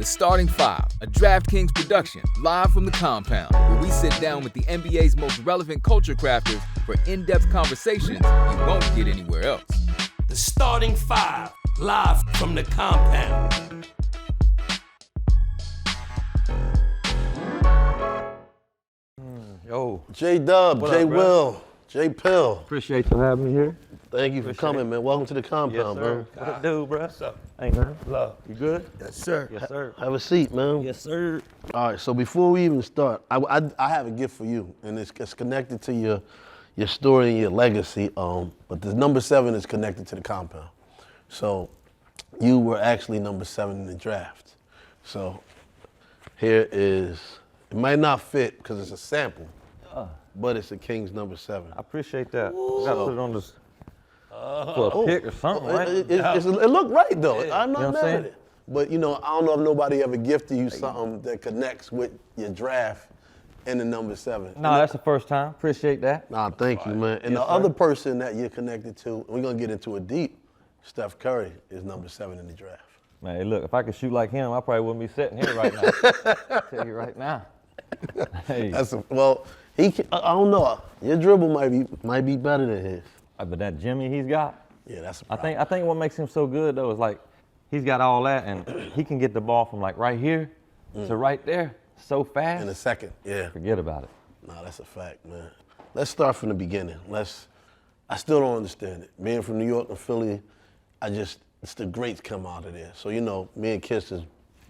The Starting Five, a DraftKings production, live from the compound, where we sit down with the NBA's most relevant culture crafters for in-depth conversations you won't get anywhere else. The Starting Five, live from the compound. Yo. J-Dub, What up, J-Will, J-Pill. Appreciate you having me here. Thank you for coming, man. Welcome to the compound, bro. What up, dude, bro? What's up? Ain't nothing. Love. You good? Yes, sir. Yes, sir. Have a seat, man. Yes, sir. All right, so before we even start, I have a gift for you, and it's connected to your story and your legacy, but the number 7 is connected to the compound. So you were actually number 7 in the draft. So here is, it might not fit because it's a sample, but it's a Kings number 7. I appreciate that. You gotta put it on this for a pick or something, right? It looked right, though. I'm You know not what I'm mad at saying? it. But, I don't know if nobody ever gifted you something that connects with your draft and the number 7. No, that's the first time. Appreciate that. Nah, thank you, man. And Yes, the sir. other person that you're connected to, and we're going to get into it deep, Steph Curry is number 7 in the draft. Man, hey, look, if I could shoot like him, I probably wouldn't be sitting here right now. I'll tell you right now. Hey. I don't know. Your dribble might be better than his. But that Jimmy he's got, Yeah, that's a I problem. think what makes him so good though is like he's got all that and he can get the ball from like right here to right there so fast. In a second, yeah. Forget about it. Nah, that's a fact, man. Let's start from the beginning. I still don't understand it. Being from New York and Philly, it's the greats come out of there. So, me and Kiss is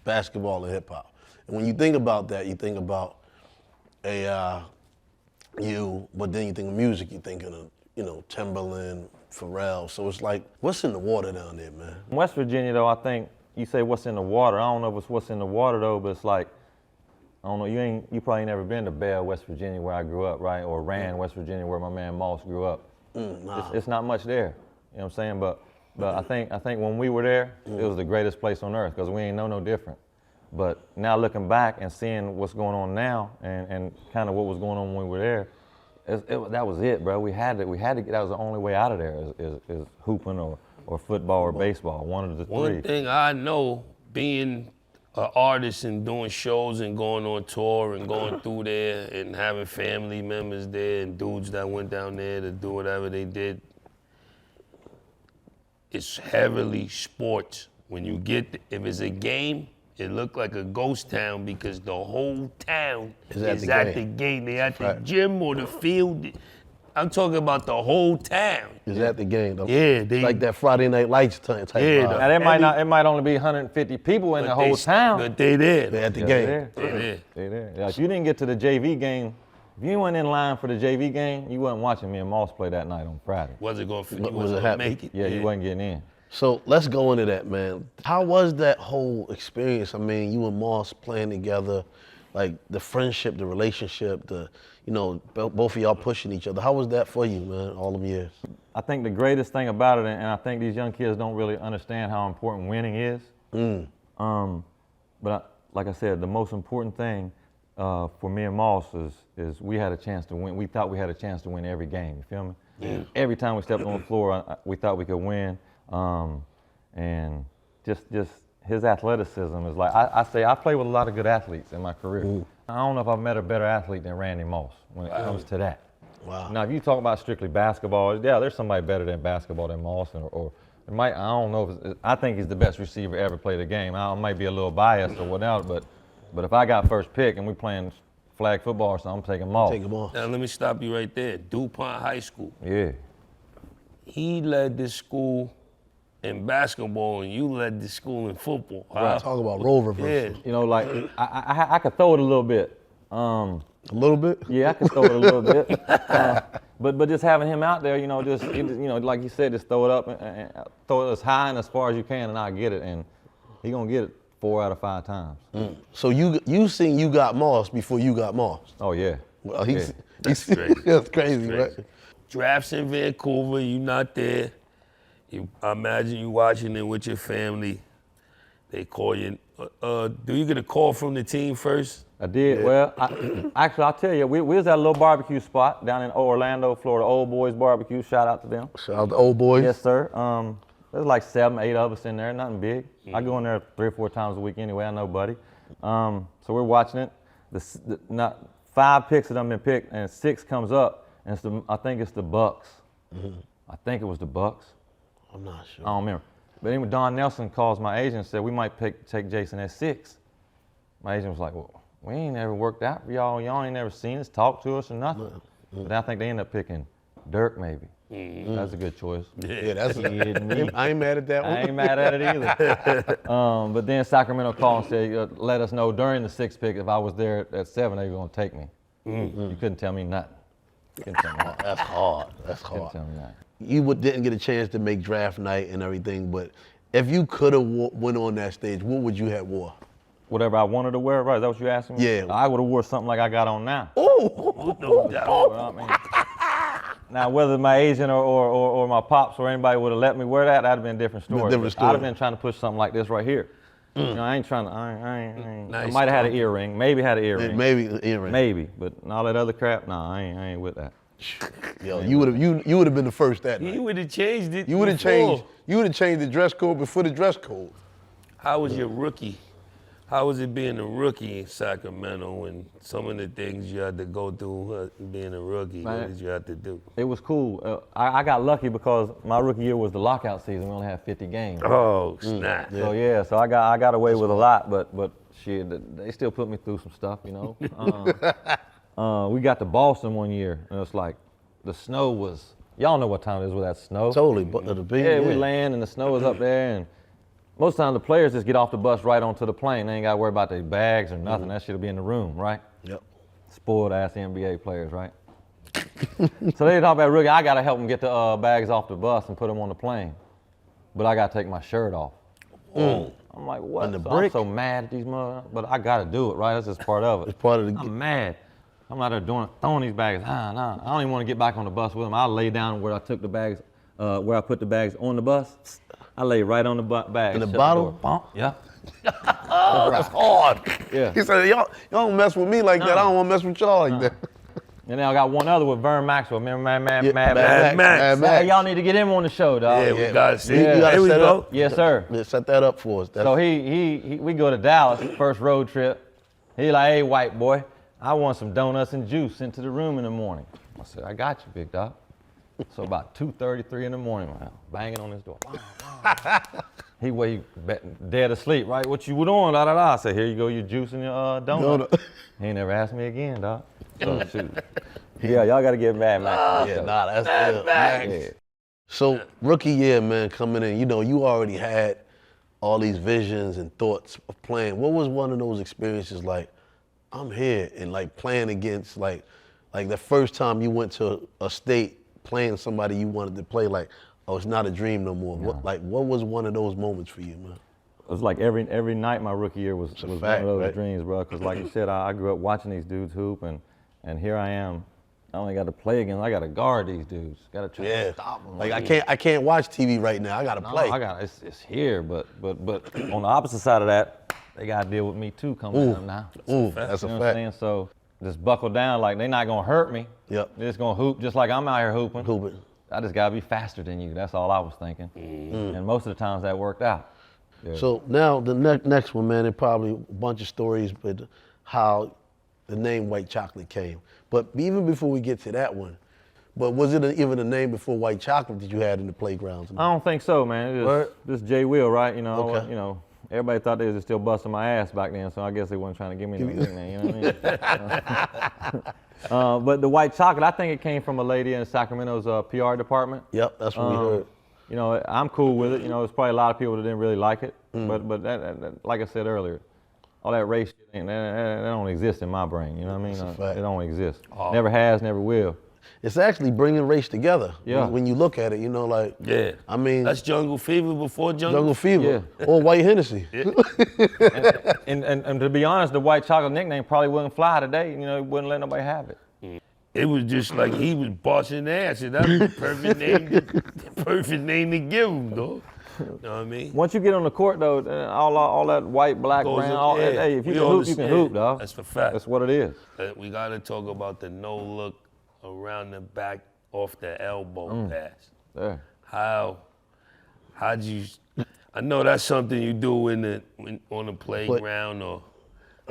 basketball and hip hop. And when you think about that, you think about but then you think of music, you think of, Timberland, Pharrell. So it's like, what's in the water down there, man? In West Virginia, though, I think you say what's in the water. I don't know if it's what's in the water, though, but it's like, I don't know, you probably ain't never been to Bell, West Virginia, where I grew up, right? Or Rand, West Virginia, where my man Moss grew up. Nah. It's not much there, you know what I'm saying? But I think when we were there, it was the greatest place on earth, because we ain't know no different. But now looking back and seeing what's going on now and kind of what was going on when we were there, that was it, bro. We had to get, that was the only way out of there is hooping or football or baseball, one of the three. One thing I know, being an artist and doing shows and going on tour and going through there and having family members there and dudes that went down there to do whatever they did, it's heavily sports. When you if it's a game, it looked like a ghost town because the whole town is at the game. They at the gym or the field. I'm talking about the whole town. Is at the game, though. Yeah, like that Friday Night Lights type Yeah, vibe. Now it might only be 150 people in the whole town. But they there. They're at the Yeah, game. They there. Yeah, if you didn't get to the JV game, if you weren't in line for the JV game, you wasn't watching me and Moss play that night on Friday. Wasn't going Was it to happening? make it. Yeah, you wasn't getting in. So let's go into that, man. How was that whole experience? I mean, you and Moss playing together, like the friendship, the relationship, both of y'all pushing each other. How was that for you, man, all them years? I think the greatest thing about it, and I think these young kids don't really understand how important winning is. But like I said, the most important thing for me and Moss is we had a chance to win. We thought we had a chance to win every game, you feel me? Yeah. Every time we stepped on the floor, we thought we could win. And just his athleticism is like, I played with a lot of good athletes in my career. I don't know if I've met a better athlete than Randy Moss when it comes to that. Wow. Now, if you talk about strictly basketball, yeah, there's somebody better than basketball than Moss, or it might, I don't know, I think he's the best receiver ever played the game. I might be a little biased or whatever, but if I got first pick and we playing flag football or something, I'm taking Moss. Take them off. Now let me stop you right there. DuPont High School. Yeah. He led this school in basketball and you led the school in football. Right. Talk about Rover versus. Yeah. You know, like, I could throw it a little bit. A little bit? Yeah, I could throw it a little bit. But just having him out there, like you said, just throw it up and throw it as high and as far as you can, and I'll get it. And he gonna get it 4 out of 5 times. So you seen you got Moss before you got Moss? Oh yeah. Well, That's crazy. That's crazy, right? Drafts in Vancouver, you not there. I imagine you watching it with your family. They call you. Do you get a call from the team first? I did. Yeah. Well, actually, I'll tell you, we was at a little barbecue spot down in Orlando, Florida, Old Boys Barbecue. Shout out to them. Shout out to Old Boys. Yes, sir. There's like 7, 8 of us in there, nothing big. I go in there 3 or 4 times a week anyway, I know Buddy. So we're watching it. Not 5 picks that have been picked, and 6 comes up, and I think it's the Bucks. I think it was the Bucks. I'm not sure. I don't remember. But anyway, Don Nelson calls my agent and said, we might take Jason at 6. My agent was like, well, we ain't never worked out for y'all. Y'all ain't never seen us, talked to us or nothing. But I think they ended up picking Dirk maybe. That's a good choice. Yeah, that's I ain't mad at that one. I ain't mad at it either. But then Sacramento called and said, let us know during the 6th pick if I was there at 7, they were going to take me. You couldn't tell me nothing. Couldn't tell me nothing. That's hard. That's Couldn't hard. tell me nothing. You didn't get a chance to make draft night and everything, but if you could have went on that stage, what would you have wore? Whatever I wanted to wear, right? Is that what you're asking me? Yeah. I would have wore something like I got on now. Oh! No doubt. I mean, now, whether my agent or my pops or anybody would have let me wear that, that'd have been a different story. Different story. I'd have been trying to push something like this right here. You know, I ain't trying to, I ain't. Nice I might have had an earring, maybe had an earring. Maybe an earring. Maybe, but all that other crap, nah, I ain't with that. Yo, you would have been the first that night. You would have changed it. You would have before. changed the dress code before the dress code. How was your rookie? How was it being a rookie in Sacramento and some of the things you had to go through being a rookie? Man, what did you have to do? It was cool. I got lucky because my rookie year was the lockout season. We only had 50 games. Oh, snap. So yeah, so I got away with a lot, but shit, they still put me through some stuff, you know. We got to Boston one year, and it's like the snow was. Y'all know what time it is with that snow. Totally, but the big Yeah, we land and the snow is up there, and most of the time the players just get off the bus right onto the plane. They ain't got to worry about their bags or nothing. That shit'll be in the room, right? Yep. Spoiled ass NBA players, right? So they talk about rookie. I got to help them get the bags off the bus and put them on the plane, but I got to take my shirt off. I'm like, what? And the So brick? I'm so mad at these mother, but I got to do it, right? That's just part of it. It's part of the. I'm mad. I'm out there throwing these bags. Nah. I don't even want to get back on the bus with them. I lay down where I took the bags, where I put the bags on the bus. I lay right on the bag. In the shut bottle? door. Bump. Yeah. Oh, that's hard. Yeah. He said, y'all don't mess with me like that. I don't want to mess with y'all like that. And then I got one other with Vern Maxwell. Remember Mad Max. Max. Hey, y'all need to get him on the show, dog. Yeah, we got to see. You gotta Here we set go. up. Yes, sir. Yeah, set that up for us. So we go to Dallas, first road trip. He like, hey, white boy, I want some donuts and juice sent to the room in the morning. I said, I got you, big dog. So about 2:33 in the morning, man, banging on his door. He dead asleep, right? What you doing? Da da da. I said, here you go, your juice and your donut. He ain't never asked me again, dog. So shoot. Yeah, y'all got to get Mad Max. Yeah, nah, that's good. Yeah. So rookie year, man, coming in, you already had all these visions and thoughts of playing. What was one of those experiences like? I'm here and like playing against like the first time you went to a state playing somebody you wanted to play, like, oh, it's not a dream no more. Yeah. What was one of those moments for you, man? It was like every night my rookie year was a one fact, of those right? dreams, bro. Because like you said, I grew up watching these dudes hoop, and here I am. I only got to play against. I got to guard these dudes. Got to try to stop them. Like I can't watch TV right now. I gotta play. It's here, but on the opposite side of that, they got to deal with me too coming down now. That's You know a what I'm fact. saying? So just buckle down. Like they're not gonna hurt me. Yep. They're just gonna hoop just like I'm out here hooping. Hooping. I just gotta be faster than you. That's all I was thinking. And most of the times that worked out. Yeah. So now the next one, man, it probably a bunch of stories, but how the name White Chocolate came. But even before we get to that one, but was it even a name before White Chocolate that you had in the playgrounds? I don't think so, man. It was just Jay Will, right? You know, Okay. Everybody thought they was just still busting my ass back then, so I guess they weren't trying to give me no nickname. You know what I mean? But the White Chocolate, I think it came from a lady in Sacramento's PR department. Yep, that's what we heard. You know, I'm cool with it. You know, there's probably a lot of people that didn't really like it. But that, like I said earlier, all that race shit, that don't exist in my brain. You know what I mean? That's a fact. It don't exist. Never has, never will. It's actually bringing race together. Yeah. When you look at it, like. Yeah. I mean. That's Jungle Fever before Jungle Fever. Or White Hennessy. And to be honest, the White Chocolate nickname probably wouldn't fly today. You know, it wouldn't let nobody have it. It was just like he was bossing ass, and that was the perfect name to give him, though. You know what I mean? Once you get on the court, though, all that white, black, Goes brown, in- all that, yeah, hey, if you we can hoop, you can understand. hoop, dog. That's a fact. That's what it is. We got to talk about the no look around the back off the elbow pass. Yeah. How How'd you? I know that's something you do on the playground, or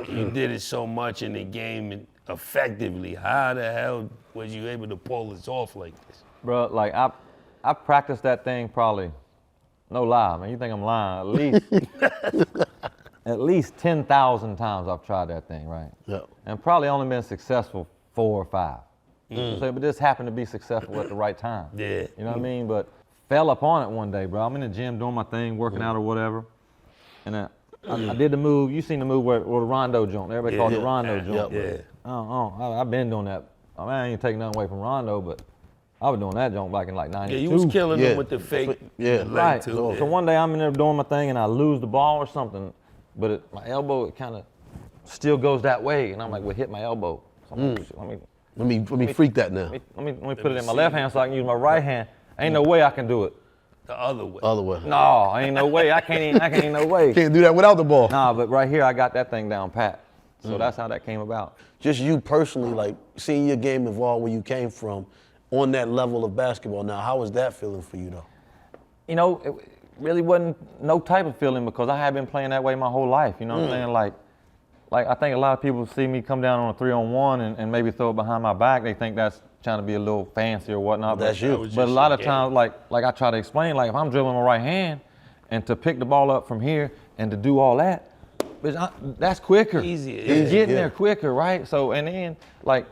you did it so much in the game and effectively. How the hell was you able to pull this off like this? Bro, like I practiced that thing probably, no lie, man. You think I'm lying? At least 10,000 times I've tried that thing, right? Yeah. And probably only been successful 4 or 5. So, but this happened to be successful at the right time. Yeah. You know what I mean? But fell upon it one day, bro. I'm in the gym doing my thing, working out or whatever. And I did the move. You seen the move where the rondo jump. Everybody called it the rondo jump. Yeah. I've been doing that. I mean, I ain't taking nothing away from Rondo, but I was doing that jump back in like 92. Yeah, you was killing them with the fake. Yeah, Right. Too. So one day I'm in there doing my thing and I lose the ball or something, but my elbow, it kind of still goes that way. And I'm like, well, hit my elbow. So Let me freak that now. let me put it in my left hand so I can use my right hand. Ain't no way I can do it. The other way. Other way. No, ain't no way. I can't no way. Can't do that without the ball. Nah, but right here I got that thing down pat. So that's how that came about. Just you personally, like seeing your game evolve where you came from on that level of basketball. Now, how was that feeling for you though? You know, it really wasn't no type of feeling because I had been playing that way my whole life. You know what I'm saying? Like I think a lot of people see me come down on a 3-on-1 and maybe throw it behind my back. They think that's trying to be a little fancy or whatnot. That's you. But a lot of times, like I try to explain, like if I'm dribbling my right hand and to pick the ball up from here and to do all that, that's quicker. Easier. It's getting there quicker, right? So, and then, like,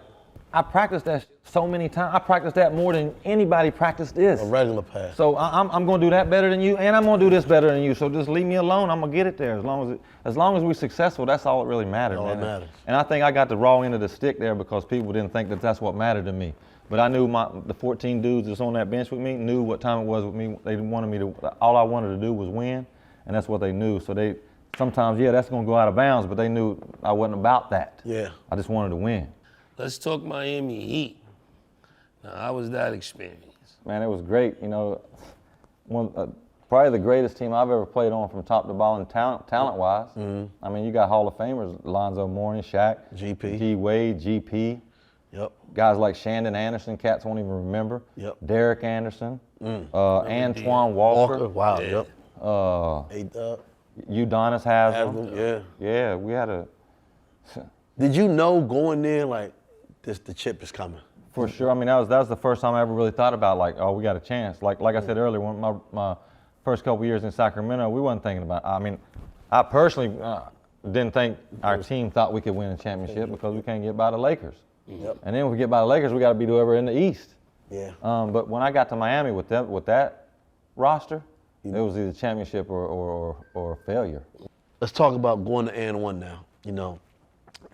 I practiced that so many times. I practiced that more than anybody practiced this. A regular pass. So I'm going to do that better than you, and I'm going to do this better than you. So just leave me alone. I'm going to get it there. As long as we're successful, that's all that really matters, All man. that matters. And I think I got the raw end of the stick there because people didn't think that that's what mattered to me. But I knew the 14 dudes that's on that bench with me knew what time it was with me. They wanted me to. All I wanted to do was win, and that's what they knew. So they sometimes, that's going to go out of bounds, but they knew I wasn't about that. Yeah. I just wanted to win. Let's talk Miami Heat. Now, how was that experience? Man, it was great. You know, probably the greatest team I've ever played on from top to bottom, talent-wise. I mean, you got Hall of Famers, Lonzo Mourning, Shaq, GP. G. Wade, GP. Yep. Guys like Shandon Anderson, cats won't even remember. Yep. Derek Anderson, Antoine Walker. Wow. Yeah. Yep. Udonis Haslem. Yeah. Yeah, we had a. Did you know going there like the chip is coming? For sure. I mean, that was the first time I ever really thought about like, oh, we got a chance. Like I said earlier, when my first couple years in Sacramento, we wasn't thinking about. I mean, I personally didn't think our team thought we could win a championship because we can't get by the Lakers. Yep. And then if we get by the Lakers, we got to beat whoever in the East. Yeah. But when I got to Miami with that roster, it was either championship or failure. Let's talk about going to N1 now. You know,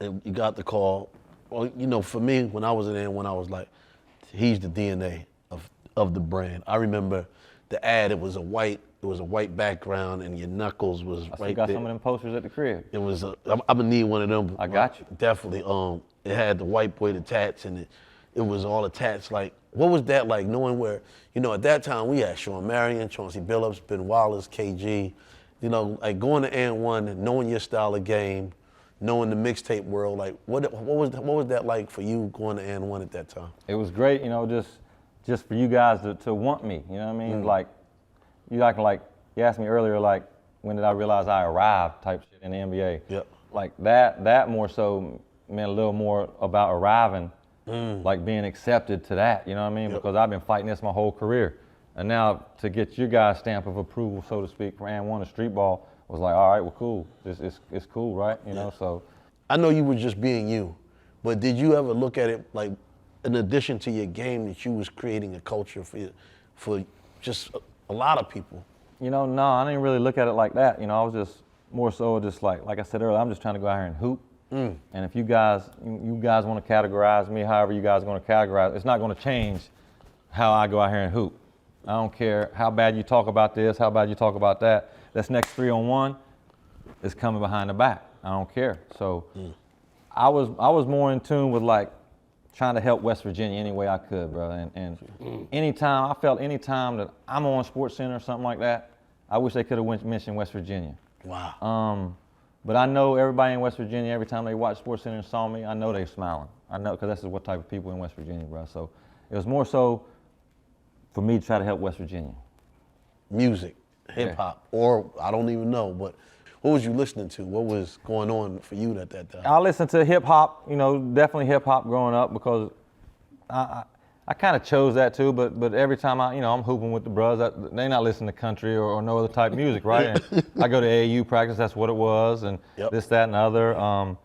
and you got the call. Well, you know, for me, when I was in N1, I was like, he's the DNA of the brand. I remember the ad. It was a white background, and your knuckles was I still right got there. some of them posters at the crib. It was. I'm gonna need one of them. I got you. Definitely. It had the white boy tats, and it was all attached. Like, what was that like? Knowing where, you know, at that time we had Sean Marion, Chauncey Billups, Ben Wallace, KG. You know, like going to N1, knowing your style of game, knowing the mixtape world. Like, what was that like for you going to N1 at that time? It was great, you know, just for you guys to want me. You know what I mean? Like, you asked me earlier, like, when did I realize I arrived type shit in the NBA. Yep. Like that more so meant a little more about arriving, like being accepted to that, you know what I mean? Yep. Because I've been fighting this my whole career. And now to get your guys' stamp of approval, so to speak, for N1 and street ball was like, all right, well, cool. It's cool, right? You know, so. I know you were just being you, but did you ever look at it like, in addition to your game, that you was creating a culture for just a lot of people? You know, no, I didn't really look at it like that. You know, I was just more so just like I said earlier, I'm just trying to go out here and hoop. And if you guys want to categorize me however you guys are going to categorize, it's not going to change how I go out here and hoop. I don't care how bad you talk about this, how bad you talk about that. This next 3-on-1 is coming behind the back. I don't care. So I was more in tune with like trying to help West Virginia any way I could, bro. And anytime that I'm on SportsCenter or something like that, I wish they could have mentioned West Virginia. Wow. But I know everybody in West Virginia, every time they watched SportsCenter and saw me, I know they're smiling. I know, because that's what type of people in West Virginia, bro. So it was more so for me to try to help West Virginia. Music. hip hop, or I don't even know, but what was you listening to? What was going on for you at that time? I listened to hip hop, definitely hip hop growing up because I kind of chose that too, but every time I'm hooping with the brothers, they not listening to country or no other type of music, right? And I go to AAU practice, that's what it was, and this, that, and the other.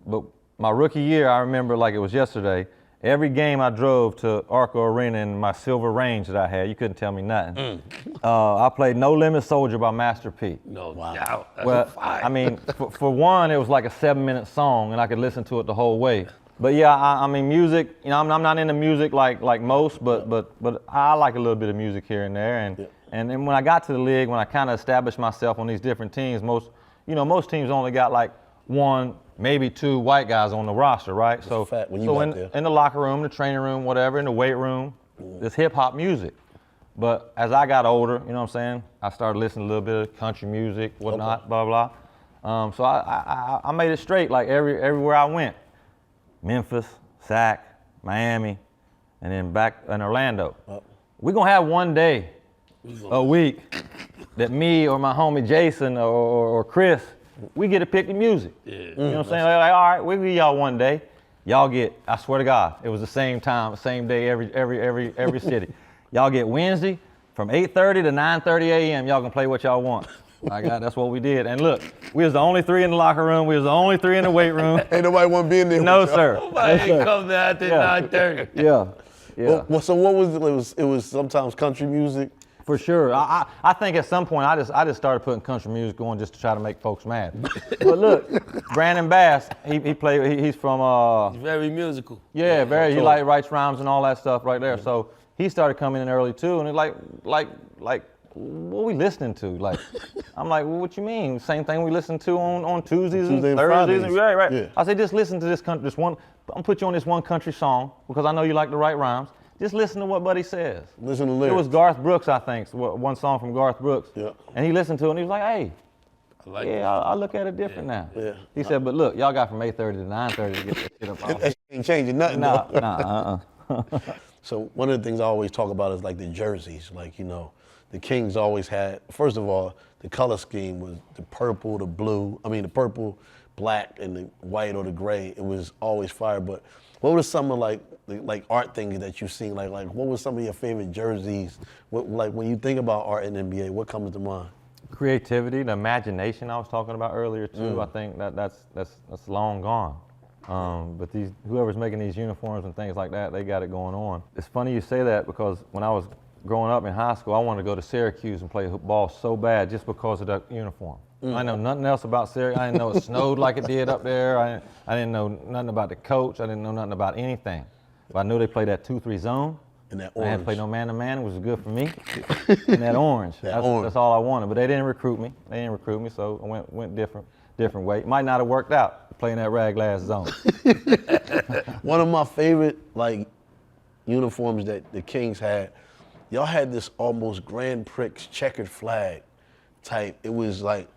But my rookie year, I remember like it was yesterday. Every game I drove to Arco Arena in my silver Range that I had, you couldn't tell me nothing. I played No Limit Soldier by Master P. No doubt. That's Well, fire. I mean, for one, it was like a 7-minute song, and I could listen to it the whole way. But yeah, I mean, music. I'm not into music like most, but I like a little bit of music here and there. And then when I got to the league, when I kind of established myself on these different teams, most teams only got like 1, maybe 2 white guys on the roster, right? That's So, a fact when you got there. in the locker room, the training room, whatever, in the weight room, it's hip hop music. But as I got older, you know what I'm saying, I started listening to a little bit of country music, whatnot, blah, blah. So I made it straight, like everywhere I went. Memphis, Sac, Miami, and then back in Orlando. We're gonna have one day a week that me or my homie Jason or Chris, we get to pick the music. Yeah. You know what I'm saying? Like, all right, we'll give y'all one day. Y'all get, I swear to God, it was the same time, same day, every city. Y'all get Wednesday from 8:30 to 9:30 a.m. Y'all can play what y'all want. My God, that's what we did. And look, we was the only 3 in the locker room. We was the only 3 in the weight room. Ain't nobody want to be in there. No, with y'all. sir. Nobody ain't come there after 9:30. Yeah. Well, so what was it? It was sometimes country music. For sure. I think at some point I just started putting country music on just to try to make folks mad. But look, Brandon Bass, he's from He's very musical. yeah, very. He writes rhymes and all that stuff right there. So he started coming in early too, and it's like what we listening to? Like, I'm like, well, what you mean? Same thing we listen to on Tuesdays and and Thursdays. Fridays. Right. Yeah. I say, just listen to this one. I'm gonna put you on this one country song because I know you like to write rhymes. Just listen to what Buddy says. Listen to It lyrics. was Garth Brooks, I think, one song from Garth Brooks. Yeah. And he listened to it and he was like, hey, I like I look at it different now. Yeah. He said, but look, y'all got from 8:30 to 9:30 to get that shit up off. That ain't changing nothing. Nah, though. So one of the things I always talk about is like the jerseys. Like, the Kings always had, first of all, the color scheme was the purple, the blue, the purple, black, and the white or the gray. It was always fire. But what were some of like art things that you've seen? Like what were some of your favorite jerseys? Like when you think about art in the NBA, what comes to mind? Creativity, the imagination I was talking about earlier too. I think that's long gone. But whoever's making these uniforms and things like that, they got it going on. It's funny you say that because when I was growing up in high school, I wanted to go to Syracuse and play ball so bad just because of that uniform. I know nothing else about Syracuse. I didn't know it snowed like it did up there. I didn't know nothing about the coach. I didn't know nothing about anything. But I knew they played that 2-3 zone. And that I orange. had to play no man-to-man, which was good for me. And that orange. That's all I wanted. But they didn't recruit me. So I went different way. Might not have worked out playing that rag-glass zone. One of my favorite uniforms that the Kings had, y'all had this almost Grand Prix checkered flag type. It was like,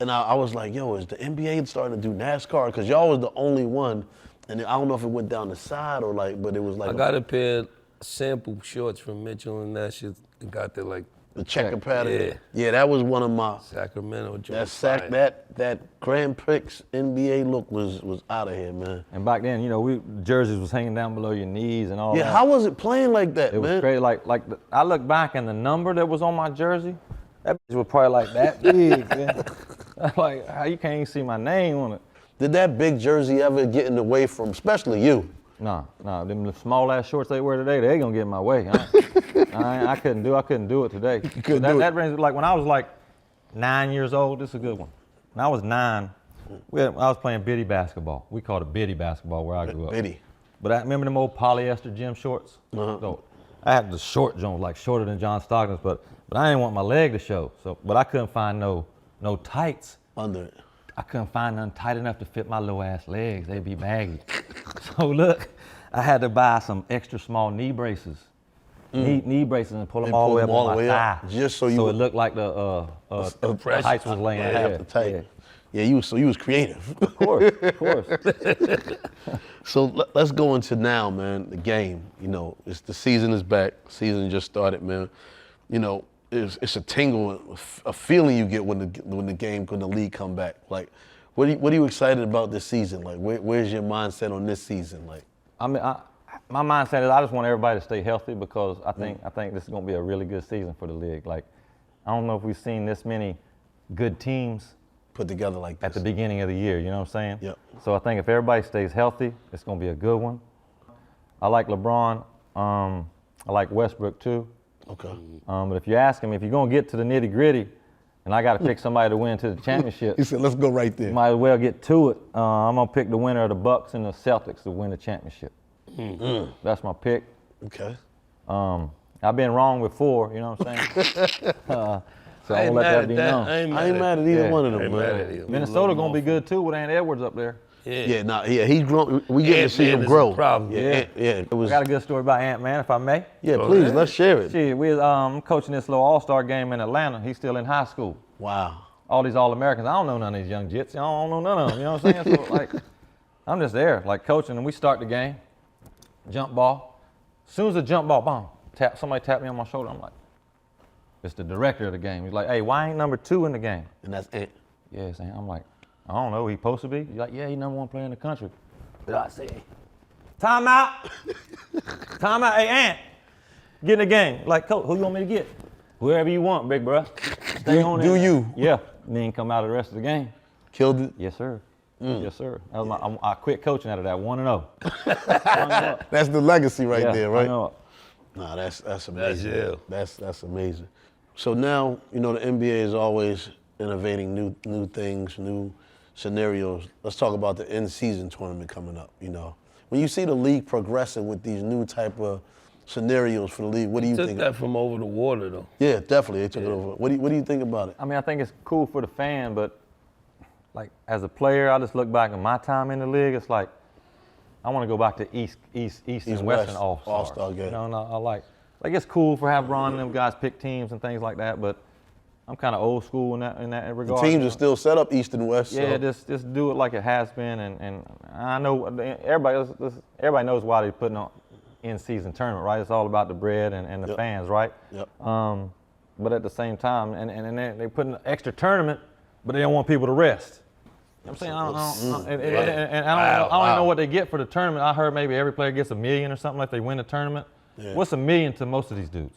and I was like, yo, is the NBA starting to do NASCAR? Because y'all was the only one, and I don't know if it went down the side or but it was like I got a pair of sample shorts from Mitchell and that shit. Got the the checker pattern. Yeah. Yeah, that was one of my. Sacramento. That Grand Prix NBA look was out of here, man. And back then, jerseys was hanging down below your knees and all that. Yeah, how was it playing like that, It man? was crazy. I look back and the number that was on my jersey, that bitch was probably like that big, man. Like, how you can't even see my name on it. Did that big jersey ever get in the way from, especially you? No, them small ass shorts they wear today, they gonna get in my way. I couldn't do it today. That brings like when I was like 9 years old. This is a good one. When I was 9, I was playing biddy basketball. We called it biddy basketball where I grew up. Biddy. But I remember them old polyester gym shorts. So I had the short joints, like shorter than John Stockton's, but I didn't want my leg to show. But I couldn't find no tights Under it. I couldn't find nothing tight enough to fit my little ass legs. They'd be baggy. So look, I had to buy some extra small knee braces. Knee braces and pull them And all the way pull up them on my thigh. just so it looked like the tights was laying there. the tight. Yeah, you was creative. Of course. So let's go into now, man, the game. It's the season is back. Season just started, man. it's a tingle, a feeling you get when the league come back. Like, what are you excited about this season? Like, where's your mindset on this season? Like, I mean, my mindset is I just want everybody to stay healthy because I think this is going to be a really good season for the league. Like, I don't know if we've seen this many good teams put together like this at the beginning of the year. You know what I'm saying? Yep. So I think if everybody stays healthy, it's going to be a good one. I like LeBron. I like Westbrook too. Okay. But if you ask him, if you're going to get to the nitty gritty, and I got to pick somebody to win to the championship, He said, let's go right there. might as well get to it. I'm going to pick the winner of the Bucks and the Celtics to win the championship. That's my pick. Okay. I've been wrong before, you know what I'm saying? So I won't let that be known. I ain't I ain't mad at either one of them, man. Minnesota going to be good too with Ant Edwards up there. He's grown. We get to see him grow. Yeah. It was. I got a good story about Ant, man, if I may. Yeah, please, let's share it. Shit, we was coaching this little all-star game in Atlanta. He's still in high school. Wow. All these All-Americans. I don't know none of these young jits. I don't know none of them. You know what I'm saying? So, like, I'm just there, like, coaching, and we start the game. Jump ball. As soon as the jump ball, boom, somebody tapped me on my shoulder. I'm like, it's the director of the game. He's like, hey, why ain't number 2 in the game? And that's Ant. Yes, and I'm like, I don't know. He supposed to be? He's like, yeah, he number 1 player in the country. But I say, time out. Time out. Hey, Ant, get in the game. Like, coach, who you want me to get? Whoever you want, big bro. Stay on Do it. you? Yeah. And then come out of the rest of the game. Killed it? Yes, sir. Yes, sir. That was I quit coaching out of that 1-0. That's the legacy right there, right? I know. Nah, that's amazing. That's That's amazing. So now, the NBA is always innovating new things, new scenarios. Let's talk about the in-season tournament coming up, When you see the league progressing with these new type of scenarios for the league, what do you think? Took that from over the water, though. Yeah, definitely. They took it over. What do you think about it? I mean, I think it's cool for the fan, but like as a player, I just look back at my time in the league. It's like I want to go back to East and Western All-Star game. I like it's cool for have Ron and them guys pick teams and things like that, but I'm kind of old school in that regard. The teams are still set up East and West. Yeah, so. just do it like it has been, and I know everybody knows why they're putting on in-season tournament, right? It's all about the bread and the fans, right? Yep. But at the same time, and they put an extra tournament, but they don't want people to rest. You know what I'm saying? I don't know what they get for the tournament. I heard maybe every player gets $1 million or something if they win the tournament. Yeah. What's $1 million to most of these dudes?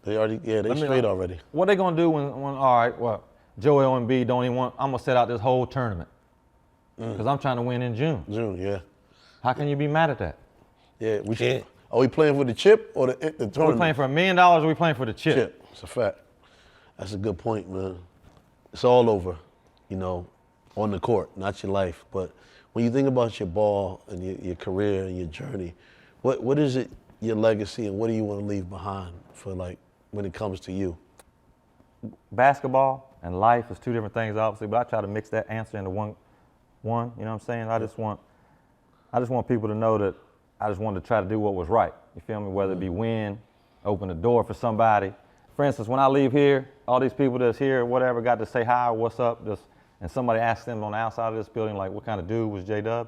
They straight already. What they gonna do when all right, well, Joel Embiid don't even want, I'm gonna set out this whole tournament because I'm trying to win in June. Yeah. How can you be mad at that? Yeah, we should. Are we playing for the chip or the tournament? Are we playing for $1 million or are we playing for the chip? It's a fact. That's a good point, man. It's all over, on the court, not your life. But when you think about your ball and your career and your journey, what is it, your legacy, and what do you want to leave behind for, like, when it comes to you? Basketball and life is two different things, obviously, but I try to mix that answer into one. You know what I'm saying? I just want people to know that I just wanted to try to do what was right. You feel me? Whether it be win, open the door for somebody. For instance, when I leave here, all these people that's here, whatever, got to say hi or what's up, and somebody asks them on the outside of this building, like, what kind of dude was J-Dub?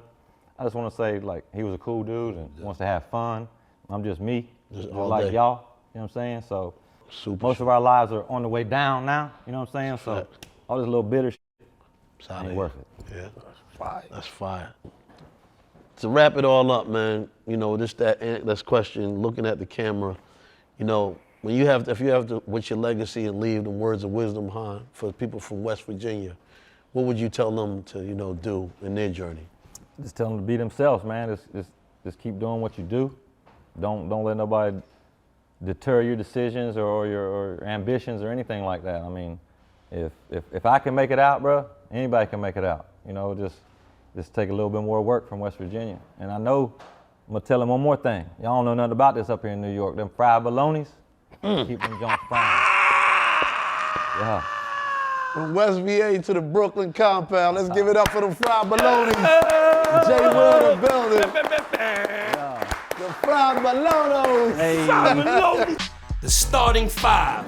I just want to say, like, he was a cool dude and wants to have fun. I'm just me, just like day. y'all. You know what I'm saying? So most of our lives are on the way down now. You know what I'm saying? So all this little bitter shit ain't worth it. Yeah, that's fire. To wrap it all up, man, this question, looking at the camera, when if you have to, what's your legacy and leave them words of wisdom behind for people from West Virginia, what would you tell them to, do in their journey? Just tell them to be themselves, man. Just keep doing what you do. Don't let nobody deter your decisions or your ambitions or anything like that. I mean, if I can make it out, bro, anybody can make it out. Just take a little bit more work from West Virginia. And I know, I'm gonna tell them one more thing. Y'all don't know nothing about this up here in New York. Them fried bolognas, keep them joints fried. Yeah. From West VA to the Brooklyn compound, let's give it up for the fried bolognas. Jay Will in the building. The fried bolognas. The starting five.